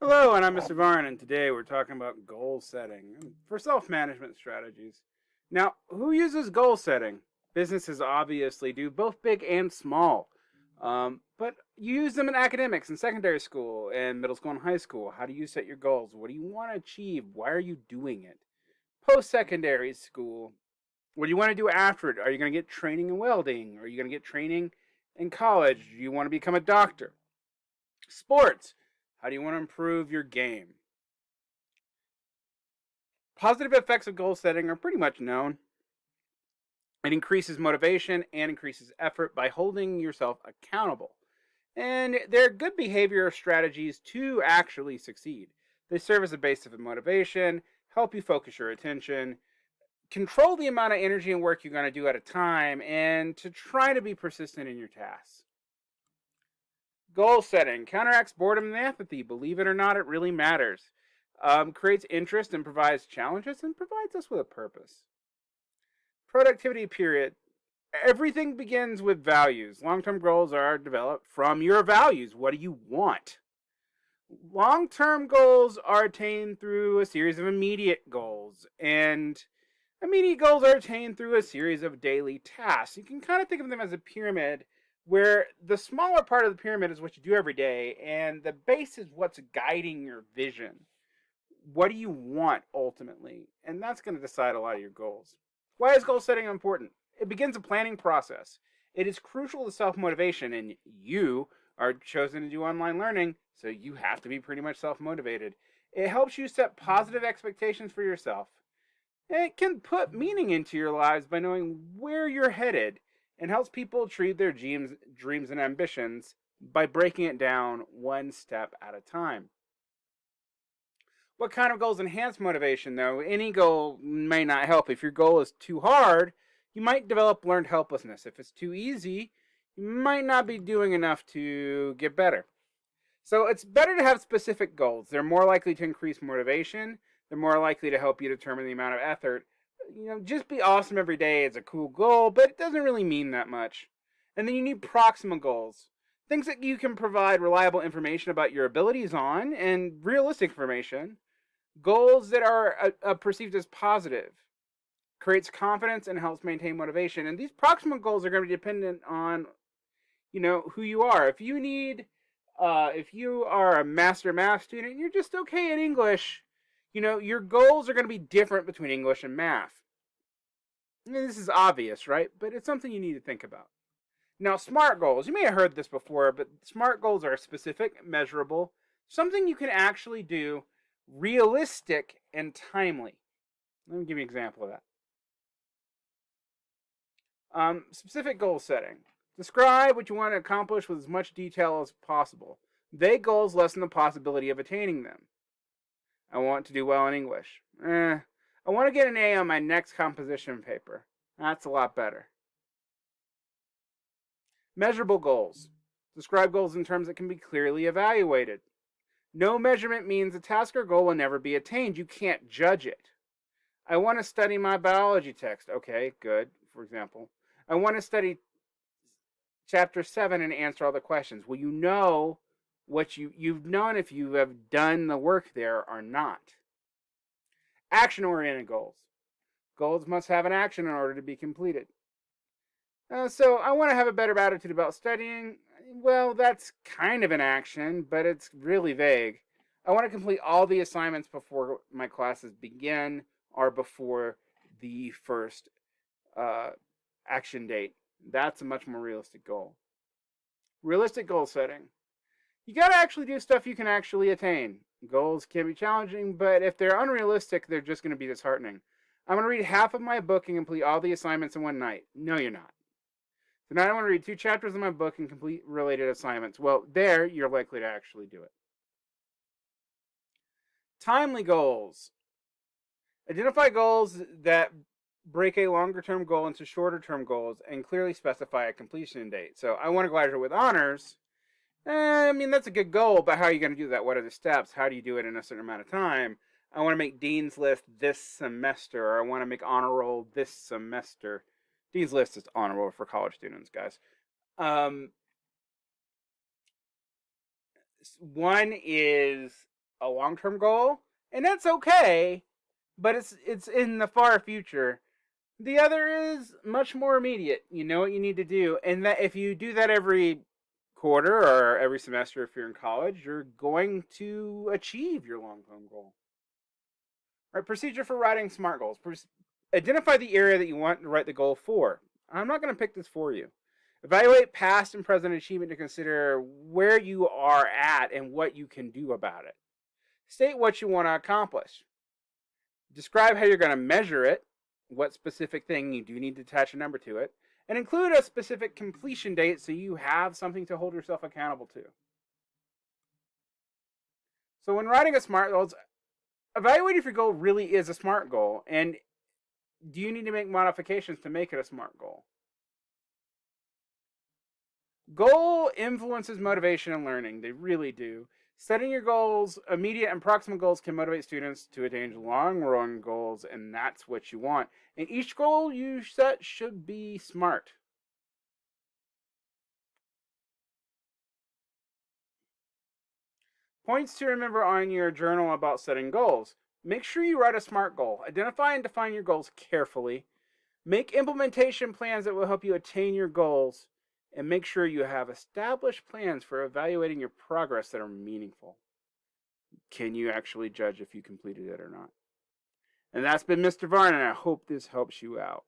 Hello, and I'm Mr. Varn, and today we're talking about goal setting for self management strategies. Now, who uses goal setting? Businesses obviously do, both big and small. But you use them in academics in secondary school and middle school and high school. How do you set your goals? What do you want to achieve? Why are you doing it? Post secondary school, what do you want to do after it? Are you going to get training in welding? Are you going to get training in college? Do you want to become a doctor? Sports, how do you want to improve your game? Positive effects of goal setting are pretty much known. It increases motivation and increases effort by holding yourself accountable. And they're good behavior strategies to actually succeed. They serve as a base of motivation, help you focus your attention, control the amount of energy and work you're going to do at a time, and to try to be persistent in your tasks. Goal setting counteracts boredom and apathy. Believe it or not, it really matters. Creates interest and provides challenges and provides us with a purpose. Productivity period. Everything begins with values. Long term goals are developed from your values. What do you want? Long term goals are attained through a series of immediate goals, and immediate goals are attained through a series of daily tasks. You can kind of think of them as a pyramid where the smaller part of the pyramid is what you do every day, and the base is what's guiding your vision. What do you want ultimately? And that's going to decide a lot of your goals. Why is goal setting important? It begins a planning process. It is crucial to self motivation, and you are chosen to do online learning, so you have to be pretty much self motivated. It helps you set positive expectations for yourself. It can put meaning into your lives by knowing where you're headed, and helps people achieve their dreams and ambitions by breaking it down one step at a time. What kind of goals enhance motivation, though? Any goal may not help. If your goal is too hard, you might develop learned helplessness. If it's too easy, you might not be doing enough to get better. So it's better to have specific goals. They're more likely to increase motivation. They're more likely to help you determine the amount of effort. Just be awesome every day is a cool goal, but it doesn't really mean that much. And then you need proximal goals. Things that you can provide reliable information about your abilities on and realistic information. Goals that are perceived as positive creates confidence and helps maintain motivation. And these proximal goals are going to be dependent on, who you are. If you are a master math student and you're just okay at English, your goals are going to be different between English and math. This is obvious, right? But it's something you need to think about. Now, SMART goals. You may have heard this before, but SMART goals are specific, measurable, something you can actually do, realistic, and timely. Let me give you an example of that. Specific goal setting. Describe what you want to accomplish with as much detail as possible. Vague goals lessen the possibility of attaining them. I want to do well in English. I want to get an A on my next composition paper. That's a lot better. Measurable goals. Describe goals in terms that can be clearly evaluated. No measurement means a task or goal will never be attained. You can't judge it. I want to study my biology text. Okay, good. For example, I want to study chapter 7 and answer all the questions. Well, you know what you've known if you have done the work there or not. Action-oriented goals. Goals must have an action in order to be completed. So I want to have a better attitude about studying. Well, that's kind of an action, but it's really vague. I want to complete all the assignments before my classes begin or before the first action date. That's a much more realistic goal. Realistic goal setting. You got to actually do stuff you can actually attain. Goals can be challenging, but if they're unrealistic, they're just going to be disheartening. I'm going to read half of my book and complete all the assignments in one night. No, you're not. Tonight I want to read 2 chapters of my book and complete related assignments. Well, there you're likely to actually do it. Timely goals. Identify goals that break a longer term goal into shorter term goals and clearly specify a completion date. So I want to graduate with honors. That's a good goal, but how are you going to do that? What are the steps? How do you do it in a certain amount of time? I want to make Dean's List this semester, or I want to make honor roll this semester. Dean's List is honor roll for college students, guys. One is a long-term goal, and that's okay, but it's in the far future. The other is much more immediate. You know what you need to do, and that if you do that every quarter or every semester if you're in college, you're going to achieve your long-term goal. Right, procedure for writing SMART goals. Identify the area that you want to write the goal for. I'm not going to pick this for you. Evaluate past and present achievement to consider where you are at and what you can do about it. State what you want to accomplish. Describe how you're going to measure it, what specific thing you do need to attach a number to it, and include a specific completion date so you have something to hold yourself accountable to. So when writing a SMART goal, evaluate if your goal really is a SMART goal, and do you need to make modifications to make it a SMART goal? Goal influences motivation and learning. They really do. Setting your goals, immediate and proximal goals, can motivate students to attain long-run goals, and that's what you want. And each goal you set should be SMART. Points to remember on your journal about setting goals. Make sure you write a SMART goal. Identify and define your goals carefully. Make implementation plans that will help you attain your goals. And make sure you have established plans for evaluating your progress that are meaningful. Can you actually judge if you completed it or not? And that's been Mr. Varn, and I hope this helps you out.